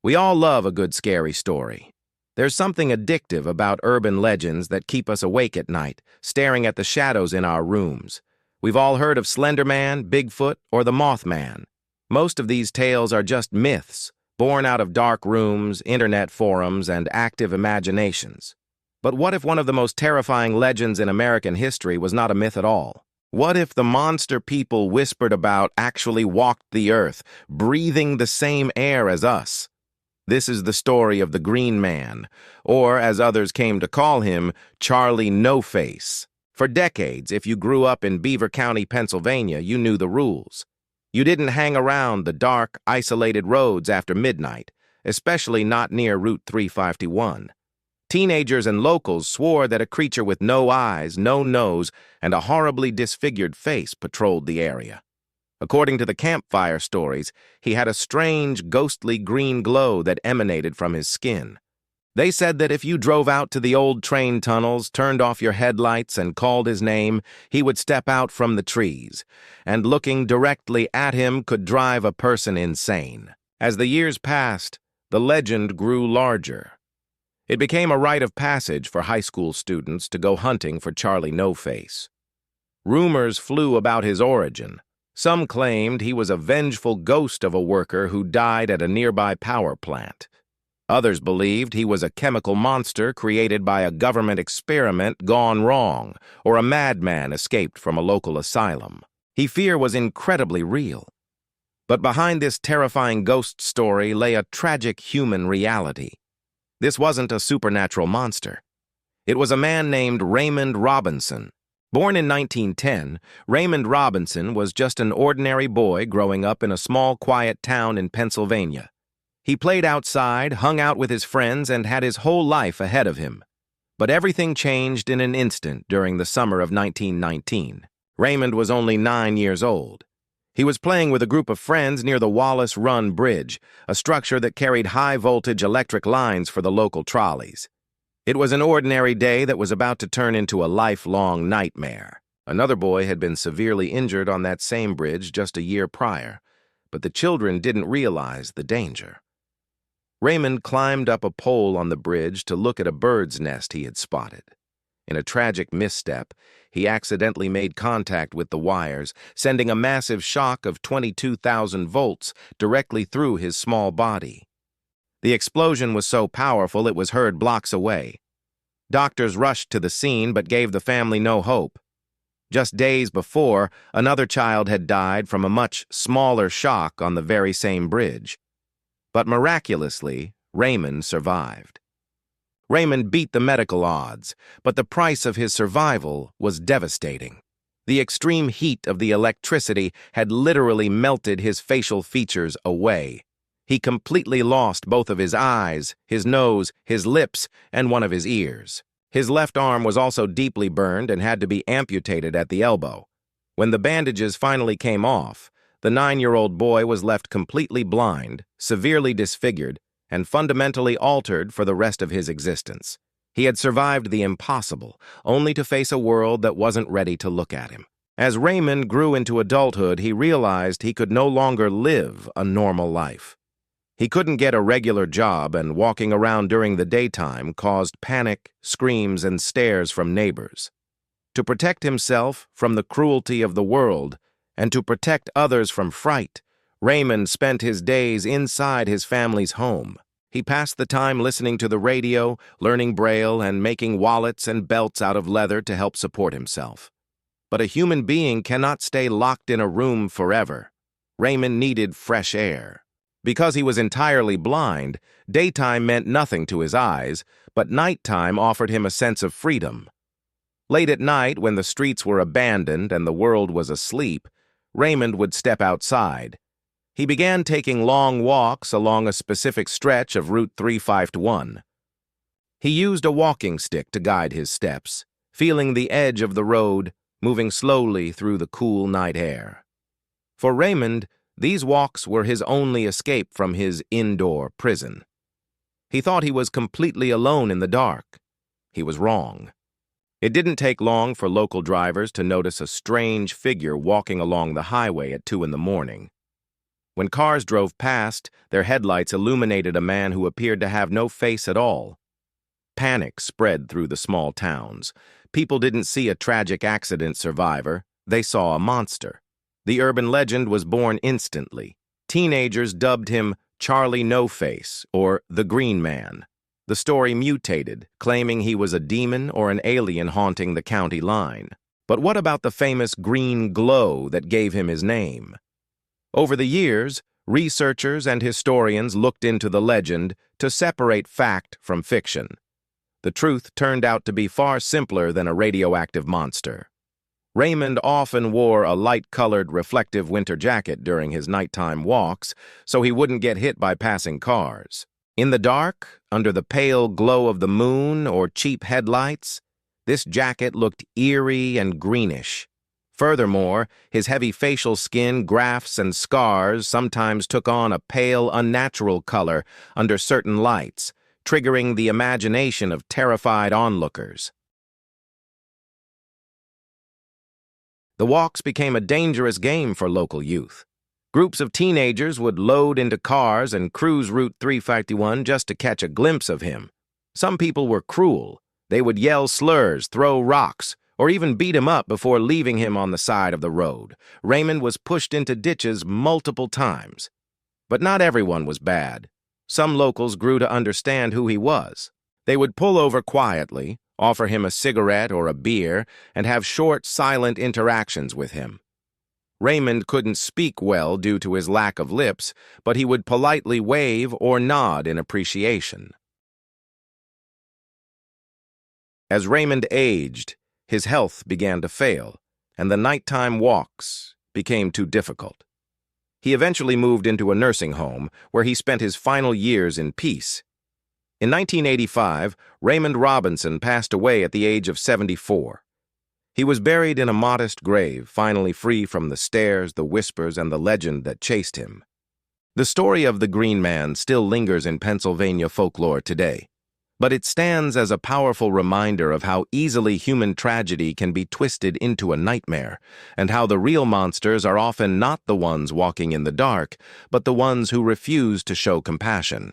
We all love a good scary story. There's something addictive about urban legends that keep us awake at night, staring at the shadows in our rooms. We've all heard of Slenderman, Bigfoot, or the Mothman. Most of these tales are just myths, born out of dark rooms, internet forums, and active imaginations. But what if one of the most terrifying legends in American history was not a myth at all? What if the monster people whispered about actually walked the earth, breathing the same air as us? This is the story of the Green Man, or as others came to call him, charlienoface. For decades, if you grew up in Beaver County, Pennsylvania, you knew the rules. You didn't hang around the dark, isolated roads after midnight, especially not near Route 351. Teenagers and locals swore that a creature with no eyes, no nose, and a horribly disfigured face patrolled the area. According to the campfire stories, he had a strange, ghostly green glow that emanated from his skin. They said that if you drove out to the old train tunnels, turned off your headlights, and called his name, he would step out from the trees, and looking directly at him could drive a person insane. As the years passed, the legend grew larger. It became a rite of passage for high school students to go hunting for charlienoface. Rumors flew about his origin. Some claimed he was a vengeful ghost of a worker who died at a nearby power plant. Others believed he was a chemical monster created by a government experiment gone wrong, or a madman escaped from a local asylum. Fear was incredibly real. But behind this terrifying ghost story lay a tragic human reality. This wasn't a supernatural monster. It was a man named Raymond Robinson. Born in 1910, Raymond Robinson was just an ordinary boy growing up in a small, quiet town in Pennsylvania. He played outside, hung out with his friends, and had his whole life ahead of him. But everything changed in an instant during the summer of 1919. Raymond was only 9 years old. He was playing with a group of friends near the Wallace Run Bridge, a structure that carried high-voltage electric lines for the local trolleys. It was an ordinary day that was about to turn into a lifelong nightmare. Another boy had been severely injured on that same bridge just a year prior, but the children didn't realize the danger. Raymond climbed up a pole on the bridge to look at a bird's nest he had spotted. In a tragic misstep, he accidentally made contact with the wires, sending a massive shock of 22,000 volts directly through his small body. The explosion was so powerful it was heard blocks away. Doctors rushed to the scene but gave the family no hope. Just days before, another child had died from a much smaller shock on the very same bridge. But miraculously, Raymond survived. Raymond beat the medical odds, but the price of his survival was devastating. The extreme heat of the electricity had literally melted his facial features away. He completely lost both of his eyes, his nose, his lips, and one of his ears. His left arm was also deeply burned and had to be amputated at the elbow. When the bandages finally came off, the 9-year-old boy was left completely blind, severely disfigured, and fundamentally altered for the rest of his existence. He had survived the impossible, only to face a world that wasn't ready to look at him. As Raymond grew into adulthood, he realized he could no longer live a normal life. He couldn't get a regular job, and walking around during the daytime caused panic, screams, and stares from neighbors. To protect himself from the cruelty of the world, and to protect others from fright, Raymond spent his days inside his family's home. He passed the time listening to the radio, learning Braille, and making wallets and belts out of leather to help support himself. But a human being cannot stay locked in a room forever. Raymond needed fresh air. Because he was entirely blind, daytime meant nothing to his eyes, but nighttime offered him a sense of freedom. Late at night, when the streets were abandoned and the world was asleep, Raymond would step outside. He began taking long walks along a specific stretch of Route 351. He used a walking stick to guide his steps, feeling the edge of the road, moving slowly through the cool night air. For Raymond, these walks were his only escape from his indoor prison. He thought he was completely alone in the dark. He was wrong. It didn't take long for local drivers to notice a strange figure walking along the highway at 2 in the morning. When cars drove past, their headlights illuminated a man who appeared to have no face at all. Panic spread through the small towns. People didn't see a tragic accident survivor, they saw a monster. The urban legend was born instantly. Teenagers dubbed him charlienoface, or the Green Man. The story mutated, claiming he was a demon or an alien haunting the county line. But what about the famous green glow that gave him his name? Over the years, researchers and historians looked into the legend to separate fact from fiction. The truth turned out to be far simpler than a radioactive monster. Raymond often wore a light-colored reflective winter jacket during his nighttime walks so he wouldn't get hit by passing cars. In the dark, under the pale glow of the moon or cheap headlights, this jacket looked eerie and greenish. Furthermore, his heavy facial skin, grafts, and scars sometimes took on a pale, unnatural color under certain lights, triggering the imagination of terrified onlookers. The walks became a dangerous game for local youth. Groups of teenagers would load into cars and cruise Route 351 just to catch a glimpse of him. Some people were cruel. They would yell slurs, throw rocks, or even beat him up before leaving him on the side of the road. Raymond was pushed into ditches multiple times. But not everyone was bad. Some locals grew to understand who he was. They would pull over quietly, offer him a cigarette or a beer, and have short, silent interactions with him. Raymond couldn't speak well due to his lack of lips, but he would politely wave or nod in appreciation. As Raymond aged, his health began to fail, and the nighttime walks became too difficult. He eventually moved into a nursing home, where he spent his final years in peace. In 1985, Raymond Robinson passed away at the age of 74. He was buried in a modest grave, finally free from the stares, the whispers, and the legend that chased him. The story of the Green Man still lingers in Pennsylvania folklore today, but it stands as a powerful reminder of how easily human tragedy can be twisted into a nightmare, and how the real monsters are often not the ones walking in the dark, but the ones who refuse to show compassion.